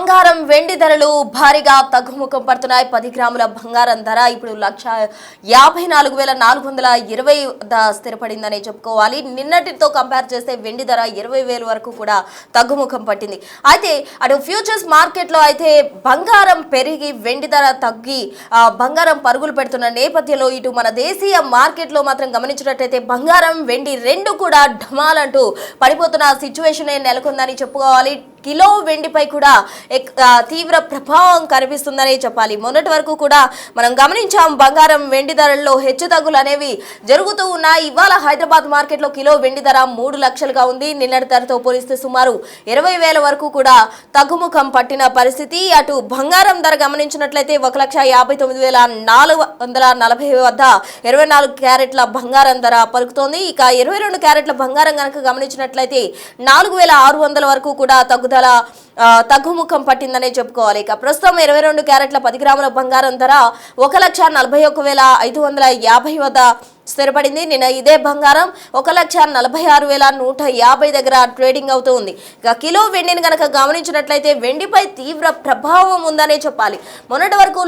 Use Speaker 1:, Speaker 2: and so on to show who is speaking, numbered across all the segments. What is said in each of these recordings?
Speaker 1: బంగారం వెండి ధరలు భారీగా తగ్గుముఖం పడుతున్నాయి. 10 గ్రాముల బంగారం ధర ఇప్పుడు 1,54,420 స్థిరపడిందని చెప్పుకోవాలి. నిన్నటితో కంపేర్ చేస్తే వెండి ధర 20,000 వరకు కూడా తగ్గుముఖం పట్టింది. అయితే అటు ఫ్యూచర్స్ మార్కెట్లో అయితే బంగారం పెరిగి వెండి ధర తగ్గి బంగారం పరుగులు పెడుతున్న నేపథ్యంలో ఇటు మన దేశీయ మార్కెట్లో మాత్రం గమనించినట్లయితే బంగారం వెండి రెండు కూడా ఢమాలంటూ పడిపోతున్న సిచ్యువేషన్ నెలకొందని చెప్పుకోవాలి. కిలో వెండిపై కూడా తీవ్ర ప్రభావం కనిపిస్తుందని చెప్పాలి. మొన్నటి వరకు కూడా మనం గమనించాం బంగారం వెండి ధరల్లో హెచ్చుతగ్గులు అనేవి జరుగుతూ ఉన్నాయి. ఇవాళ హైదరాబాద్ మార్కెట్లో కిలో వెండి ధర 3 లక్షలుగా ఉంది. నిన్నటి ధరతో పోలిస్తే సుమారు 20,000 వరకు కూడా తగ్గుముఖం పట్టిన పరిస్థితి. అటు బంగారం ధర గమనించినట్లయితే 1,59,440 వద్ద 24 క్యారెట్ల బంగారం ధర పలుకుతోంది. ఇక 22 క్యారెట్ల బంగారం కనుక గమనించినట్లయితే 4,600 వరకు కూడా తగ్గుముఖం పట్టిందనే చెప్పుకోవాలి. ఇక ప్రస్తుతం 22 క్యారెట్ల 10 గ్రాముల బంగారం ధర 1,41,550 వద్ద స్థిరపడింది. నిన్న ఇదే బంగారం 1,46,150 దగ్గర ట్రేడింగ్ అవుతూ ఉంది. ఇక కిలో వెండిని కనుక గమనించినట్లయితే వెండిపై తీవ్ర ప్రభావం ఉందనే చెప్పాలి. మొన్నటి వరకు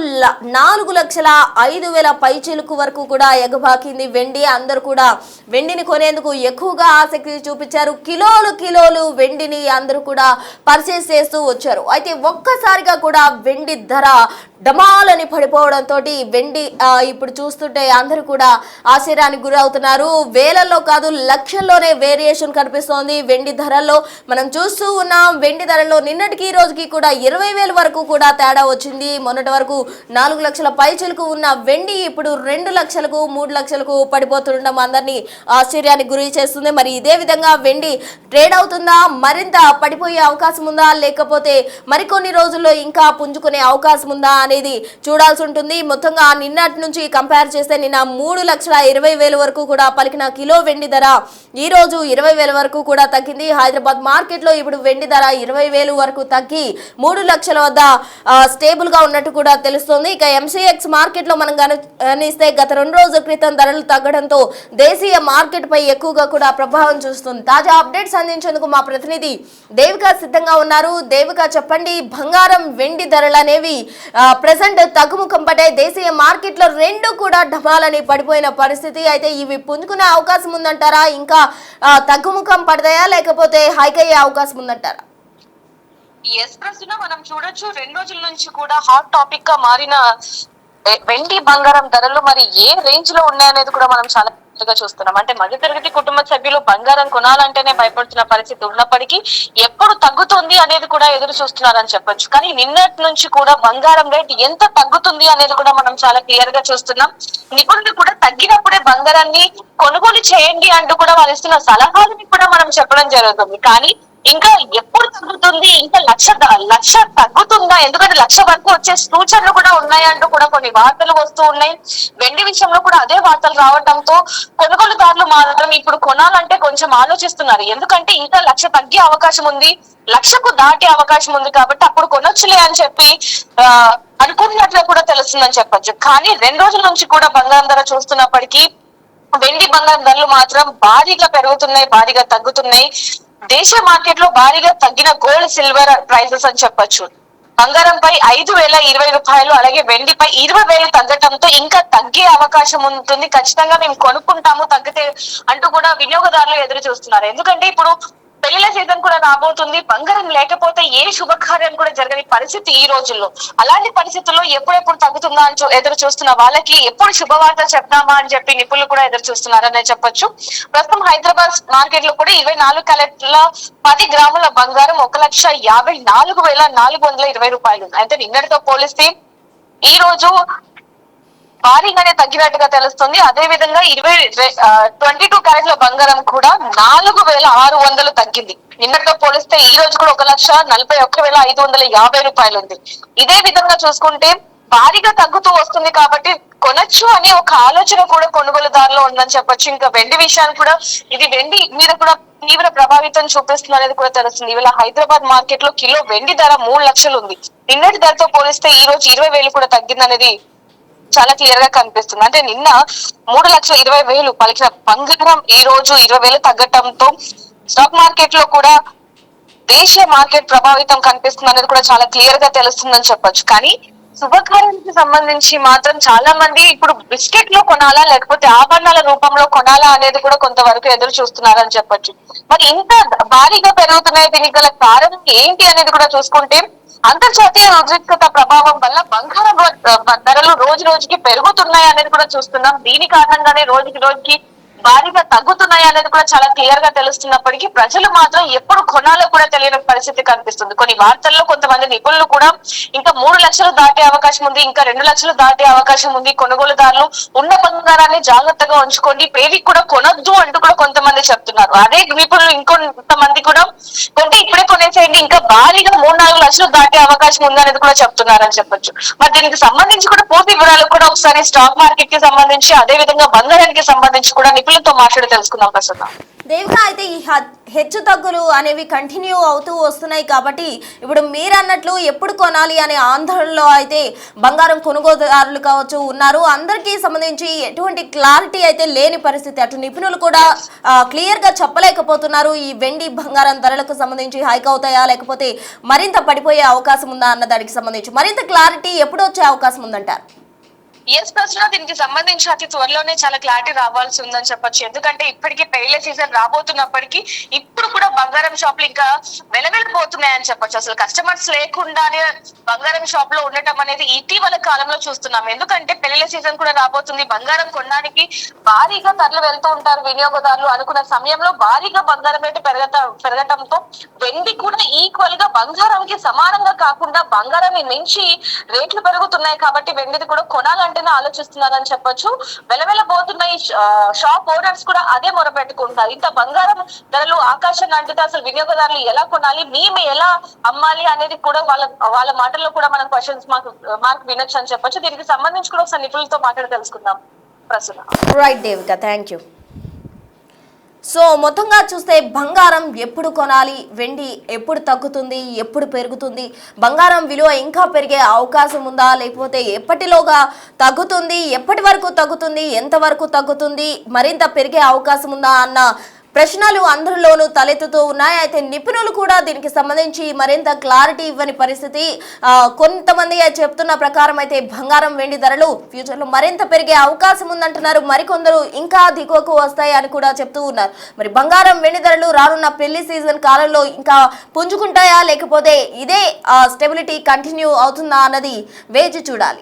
Speaker 1: 4,05,000 పైచిలుకు వరకు కూడా ఎగబాకింది వెండి. అందరూ కూడా వెండిని కొనేందుకు ఎక్కువగా ఆసక్తి చూపించారు. కిలోలు వెండిని అందరూ కూడా పర్చేస్ చేస్తూ వచ్చారు. అయితే ఒక్కసారిగా కూడా వెండి ధర డమాలని పడిపోవడంతో వెండి ఇప్పుడు చూస్తుంటే అందరూ కూడా ఆశ్చర్యానికి గురవుతున్నారు. వేలల్లో కాదు లక్షల్లోనే వేరియేషన్ కనిపిస్తోంది వెండి ధరల్లో. మనం చూస్తూ ఉన్నాం వెండి ధరల్లో నిన్నటికి ఈ రోజుకి కూడా 20,000 వరకు కూడా తేడా వచ్చింది. మొన్నటి వరకు 4 లక్షల పైచిలకు ఉన్న వెండి ఇప్పుడు 2 లక్షలకు 3 లక్షలకు పడిపోతుండడం అందరినీ ఆశ్చర్యానికి గురి చేస్తుంది. మరి ఇదే విధంగా వెండి ట్రేడ్ అవుతుందా, మరింత పడిపోయే అవకాశం ఉందా, లేకపోతే మరికొన్ని రోజుల్లో ఇంకా పుంజుకునే అవకాశం ఉందా అనేది చూడాల్సి ఉంటుంది. మొత్తంగా నిన్నటి నుంచి కంపేర్ చేస్తే నిన్న 3,20,000 వరకు కూడా పలికిన కిలో వెండి ధర ఈ రోజు 20,000 వరకు కూడా తగ్గింది. హైదరాబాద్ మార్కెట్ లో ఇప్పుడు వెండి ధర 20,000 వరకు తగ్గి 3 లక్షల వద్ద స్టేబుల్ గా ఉన్నట్టు కూడా తెలుస్తోంది. ఇక ఎంసీఎక్స్ మార్కెట్ లో మనం గమనిస్తే గత 2 రోజుల క్రితం ధరలు తగ్గడంతో దేశీయ మార్కెట్ పై ఎక్కువగా కూడా ప్రభావం చూస్తుంది. తాజా అప్డేట్స్ అందించేందుకు మా ప్రతినిధి దేవిక సిద్ధంగా ఉన్నారు. దేవిక, చెప్పండి, బంగారం వెండి ధరలు అనేవి ప్రెసెంట్ తగ్గుముఖం పడ్డాయి. దేశీయ మార్కెట్ లో రెండు కూడా ఢమాలని పడిపోయిన పరిస్థితి. అయితే ఇవి పుంజుకునే అవకాశం ఉందంటారా, ఇంకా తగ్గుముఖం పడతాయా, లేకపోతే హైక్ అయ్యే అవకాశం ఉందంటారా?
Speaker 2: ఎస్ ప్రస్తుతం మనం చూడొచ్చు 2 రోజుల నుంచి కూడా హాట్ టాపిక్ గా మారిన వెండి బంగారం ధరలు మరి ఏ రేంజ్ లో ఉన్నాయనేది కూడా మనం చాలా చూస్తున్నాం. అంటే మధ్యతరగతి కుటుంబ సభ్యులు బంగారం కొనాలంటేనే భయపడుతున్న పరిస్థితి ఉన్నప్పటికీ ఎప్పుడు తగ్గుతుంది అనేది కూడా ఎదురు చూస్తున్నారని చెప్పొచ్చు. కానీ నిన్నటి నుంచి కూడా బంగారం రేట్ ఎంత తగ్గుతుంది అనేది కూడా మనం చాలా క్లియర్ గా చూస్తున్నాం. నిపుణులు కూడా తగ్గినప్పుడే బంగారాన్ని కొనుగోలు చేయండి అంటూ కూడా వాళ్ళు ఇస్తున్న సలహాలని కూడా మనం చెప్పడం జరుగుతుంది. కానీ ఇంకా ఎప్పుడు తగ్గుతుంది, ఇంకా లక్ష తగ్గుతుందా, ఎందుకంటే 1,00,000 వరకు వచ్చే సూచనలు కూడా ఉన్నాయంటూ కూడా కొన్ని వార్తలు వస్తూ ఉన్నాయి. వెండి విషయంలో కూడా అదే వార్తలు రావడంతో కొనుగోలుదారులు మాత్రం ఇప్పుడు కొనాలంటే కొంచెం ఆలోచిస్తున్నారు. ఎందుకంటే ఇంకా 1,00,000 తగ్గే అవకాశం ఉంది, 1,00,000కు దాటే అవకాశం ఉంది కాబట్టి అప్పుడు కొనొచ్చులే అని చెప్పి అనుకున్నట్లు కూడా తెలుస్తుందని చెప్పొచ్చు. కానీ 2 రోజుల నుంచి కూడా బంగారం ధర చూస్తున్నప్పటికీ వెండి బంగారం ధరలు మాత్రం భారీగా పెరుగుతున్నాయి, భారీగా తగ్గుతున్నాయి. దేశ మార్కెట్ లో భారీగా తగ్గిన గోల్డ్ సిల్వర్ ప్రైసెస్ అని చెప్పొచ్చు. బంగారంపై 5,020 రూపాయలు, అలాగే వెండిపై 20,000 తగ్గటంతో ఇంకా తగ్గే అవకాశం ఉంటుంది. ఖచ్చితంగా మేము కొనుక్కుంటాము తగ్గితే అంటూ కూడా వినియోగదారులు ఎదురు చూస్తున్నారు. ఎందుకంటే ఇప్పుడు పెళ్లిల సీజన్ కూడా రాబోతుంది. బంగారం లేకపోతే ఏ శుభకార్యం కూడా జరగని పరిస్థితి ఈ రోజుల్లో. అలాంటి పరిస్థితుల్లో ఎప్పుడెప్పుడు తగ్గుతుందా అని ఎదురు చూస్తున్న వాళ్ళకి ఎప్పుడు శుభవార్త చెప్తామా అని చెప్పి నిపుణులు కూడా ఎదురు చూస్తున్నారనే చెప్పొచ్చు. ప్రస్తుతం హైదరాబాద్ మార్కెట్ లో కూడా 24 క్యారెట్ల 10 గ్రాముల బంగారం 1,54,420 రూపాయలు. అయితే నిన్నటితో పోలిస్తే ఈ రోజు భారీగానే తగ్గినట్టుగా తెలుస్తుంది. అదే విధంగా 22 క్యారెట్ల బంగారం కూడా 4,600 తగ్గింది. నిన్నటితో పోలిస్తే ఈ రోజు కూడా 1,41,550 రూపాయలు ఉంది. ఇదే విధంగా చూసుకుంటే భారీగా తగ్గుతూ వస్తుంది కాబట్టి కొనొచ్చు అనే ఒక ఆలోచన కూడా కొనుగోలుదారులో ఉందని చెప్పొచ్చు. ఇంకా వెండి విషయాన్ని కూడా ఇది వెండి మీద కూడా తీవ్ర ప్రభావితం చూపిస్తుంది అనేది కూడా తెలుస్తుంది. ఇవాళ హైదరాబాద్ మార్కెట్ లో కిలో వెండి ధర 3 లక్షలు ఉంది. నిన్నటి ధరతో పోలిస్తే ఈ రోజు 20,000 కూడా తగ్గిందనేది చాలా క్లియర్ గా కనిపిస్తుంది. అంటే నిన్న 3,20,000 పలికిన బంగారం ఈ రోజు 20,000 తగ్గటంతో స్టాక్ మార్కెట్ లో కూడా దేశీయ మార్కెట్ ప్రభావితం కనిపిస్తుంది అనేది కూడా చాలా క్లియర్ గా తెలుస్తుందని చెప్పొచ్చు. కానీ శుభకార్యానికి సంబంధించి మాత్రం చాలా మంది ఇప్పుడు బిస్కెట్ లో కొనాలా లేకపోతే ఆభరణాల రూపంలో కొనాలా అనేది కూడా కొంతవరకు ఎదురు చూస్తున్నారని చెప్పొచ్చు. మరి ఇంత భారీగా పెరుగుతున్నాయి, దీనికి గల కారణం ఏంటి అనేది కూడా చూసుకుంటే అంతర్జాతీయ ఉద్రిక్తత ప్రభావం వల్ల బంగారం ధరలు రోజు రోజుకి పెరుగుతున్నాయి అనేది కూడా చూస్తున్నాం. దీని కారణంగానే రోజుకి రోజుకి భారీగా తగ్గుతున్నాయి అనేది కూడా చాలా క్లియర్ గా తెలుస్తున్నప్పటికీ ప్రజలు మాత్రం ఎప్పుడు కొనాలో కూడా తెలియని పరిస్థితి కనిపిస్తుంది. కొన్ని వార్తల్లో కొంతమంది నిపుణులు కూడా ఇంకా 3 లక్షలు దాటే అవకాశం ఉంది, ఇంకా 2 లక్షలు దాటే అవకాశం ఉంది, కొనుగోలుదారులు ఉన్న బంగారాన్ని జాగ్రత్తగా ఉంచుకోండి, పేరు కూడా కొనొద్దు అంటూ కూడా కొంతమంది చెప్తున్నారు. అదే నిపుణులు ఇంకొంతమంది కూడా కొంటే ఇప్పుడే కొనేసేయండి, ఇంకా భారీగా 3-4 లక్షలు దాటే అవకాశం ఉంది అనేది కూడా చెప్తున్నారని చెప్పొచ్చు. మరి దీనికి సంబంధించి కూడా పూర్తి వివరాలు కూడా ఒకసారి స్టాక్ మార్కెట్ కి సంబంధించి అదే విధంగా బంగారానికి సంబంధించి కూడా నిపుణులతో మాట్లాడి తెలుసుకుందాం ప్రస్తుతం.
Speaker 1: దేవిక, అయితే ఈ హెచ్చు తగ్గులు అనేవి కంటిన్యూ అవుతూ వస్తున్నాయి కాబట్టి ఇప్పుడు మీరు అన్నట్లు ఎప్పుడు కొనాలి అనే ఆందోళనలో అయితే బంగారం కొనుగోలుదారులు కావచ్చు ఉన్నారు. అందరికీ సంబంధించి ఎటువంటి క్లారిటీ అయితే లేని పరిస్థితి. అటు నిపుణులు కూడా క్లియర్ గా చెప్పలేకపోతున్నారు. ఈ వెండి బంగారం ధరలకు సంబంధించి హైక్ అవుతాయా లేకపోతే మరింత పడిపోయే అవకాశం ఉందా అన్న దానికి సంబంధించి మరింత క్లారిటీ ఎప్పుడు వచ్చే అవకాశం ఉందంటారు?
Speaker 2: ప్రశ్న దీనికి సంబంధించి అతి త్వరలోనే చాలా క్లారిటీ రావాల్సి ఉందని చెప్పొచ్చు. ఎందుకంటే ఇప్పటికీ పెళ్లి సీజన్ రాబోతున్నప్పటికీ ఇప్పుడు కూడా బంగారం షాపులు ఇంకా వెలవెళ్ళిపోతున్నాయని చెప్పొచ్చు. అసలు కస్టమర్స్ లేకుండానే బంగారం షాప్ లో ఉండటం అనేది ఇటీవల కాలంలో చూస్తున్నాం. ఎందుకంటే పెళ్లి సీజన్ కూడా రాబోతుంది, బంగారం కొనడానికి భారీగా తరలి వెళ్తూ ఉంటారు వినియోగదారులు. అనుకున్న సమయంలో భారీగా బంగారం రేటు పెరగటంతో వెండి కూడా ఈక్వల్ గా బంగారంకి సమానంగా కాకుండా బంగారాన్ని మించి రేట్లు పెరుగుతున్నాయి. కాబట్టి వెండిది కూడా కొనాలంటే ఆలోచిస్తున్నారని చెప్పొచ్చు. వెలవెలబోతున్నాయి షాప్ ఓనర్స్ కూడా అదే మొరపెట్టుకుంటారు. ఇంత బంగారం ధరలు ఆకాశం అంటే అసలు వినియోగదారులు ఎలా కొనాలి, మేము ఎలా అమ్మాలి అనేది కూడా వాళ్ళ మాటల్లో కూడా మనం క్వశ్చన్స్ మార్క్ వినొచ్చు అని చెప్పొచ్చు. దీనికి సంబంధించి కూడా ఒకసారి నిపుణులతో మాట్లాడి తెలుసుకుందాం ప్రస్తుతం.
Speaker 1: Right Devika, thank you. So మొత్తంగా చూస్తే బంగారం ఎప్పుడు కొనాలి, వెండి ఎప్పుడు తగ్గుతుంది, ఎప్పుడు పెరుగుతుంది, బంగారం విలువ ఇంకా పెరిగే అవకాశం ఉందా లేకపోతే ఎప్పటిలోగా తగ్గుతుంది, ఎప్పటి వరకు తగ్గుతుంది, ఎంతవరకు తగ్గుతుంది, మరింత పెరిగే అవకాశం ఉందా అన్న ప్రశ్నలు అందరిలోనూ తలెత్తుతూ ఉన్నాయి. అయితే నిపుణులు కూడా దీనికి సంబంధించి మరింత క్లారిటీ ఇవ్వని పరిస్థితి. కొంతమంది చెప్తున్న ప్రకారం అయితే బంగారం వెండి ధరలు ఫ్యూచర్లో మరింత పెరిగే అవకాశం ఉందంటున్నారు. మరికొందరు ఇంకా దిగువకు వస్తాయి అని కూడా చెప్తూ ఉన్నారు. మరి బంగారం వెండి ధరలు రానున్న పెళ్లి సీజన్ కాలంలో ఇంకా పుంజుకుంటాయా లేకపోతే ఇదే స్టెబిలిటీ కంటిన్యూ అవుతుందా అన్నది వేచి చూడాలి.